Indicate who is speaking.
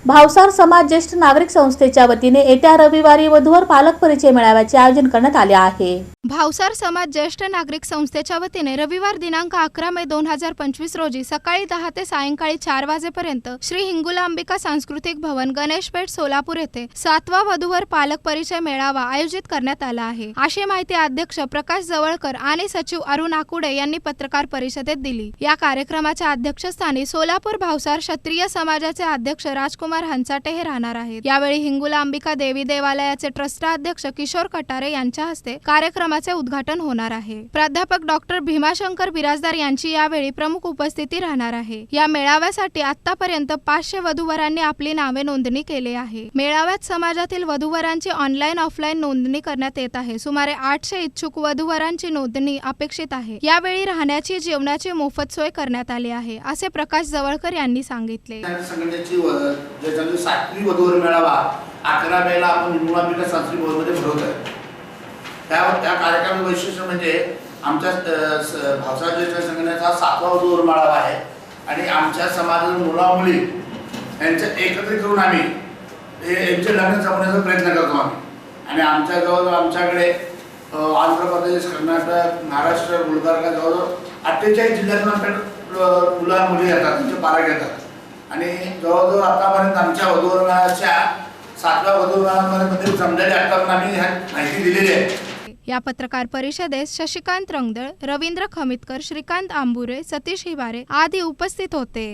Speaker 1: भावसार समाज ज्येष्ठ नागरिक संस्थेच्या वतीने येत्या रविवारी वधूवर पालक परिचय मेळाव्याचे आयोजन करण्यात आले आहे।
Speaker 2: भावसार समाज ज्येष्ठ नागरिक संस्थेच्या वतीने रविवार दिनांक 11 मे 2025 रोजी सकाळी 10 ते सायंकाळी 4 वाजेपर्यंत श्री हिंगुलांबिका सांस्कृतिक भवन गणेशपेठ सोलापूर येथे 7वा वधूवर पालक परिचय मेळावा आयोजित करण्यात आला आहे, अशी माहिती अध्यक्ष प्रकाश जवळकर आणि सचिव अरुण आकुडे यांनी पत्रकार परिषदेत दिली। या कार्यक्रमाच्या अध्यक्षस्थानी सोलापूर भावसार क्षत्रिय समाजाचे अध्यक्ष राजकुमार हंचाटे हे राहणार आहेत। यावेळी हिंगुलांबिका देवी देवालयाचे ट्रस्टाध्यक्ष किशोर कटारे यांच्या हस्ते कार्यक्रमाचे उद्घाटन होणार आहे। प्राध्यापक डॉक्टर भीमाशंकर बिराजदार यांची यावेळी प्रमुख उपस्थिती राहणार आहे। या मेळाव्यासाठी आतापर्यंत 500 वधूवरांनी आपली नावे नोंदणी केली आहे। मेळाव्यात समाजातील वधूवरांची ऑनलाईन ऑफलाईन नोंदणी करण्यात येत आहे। सुमारे 800 इच्छुक वधूवरांची नोंदणी अपेक्षित आहे। यावेळी राहण्याची जेवणाची मोफत सोय करण्यात आली आहे, असे प्रकाश जवळकर यांनी सांगितले।
Speaker 3: संघटनेची ज्याच्यामध्ये 7वी वधूवर मेळावा 11 मेला आपण हिंगुलांबिका सांस्कृतिक भवनमध्ये भरवतोय। त्या कार्यक्रमाचे वैशिष्ट्य म्हणजे आमच्या भावसार ज्येष्ठ संघटनेचा 7वा वधूवर मेळावा आहे आणि आमच्या समाजातील मुला मुली यांचे एकत्रित करून आम्ही यांचे लग्न जमवण्याचा प्रयत्न करतो आम्ही। आणि आमच्या जवळ आमच्याकडे आंध्र प्रदेश, कर्नाटक, महाराष्ट्र, गुलबर्गा जवळ 48 जिल्ह्यातून आमच्याकडे मुला मुली येतात, त्यांचे पालक येतात। आणि जवळजवळ आतापर्यंत आमच्या वधूवर मेळाव्याच्या 7व्या वधूवर मेळाव्यामध्ये जमलेले आतापर्यंत आम्ही ह्या माहिती दिलेली आहे।
Speaker 2: या पत्रकार परिषदेत शशिकांत रंगदळ, रवींद्र खमितकर, श्रीकांत आंबुरे, सतीश हिवारे आदी उपस्थित होते।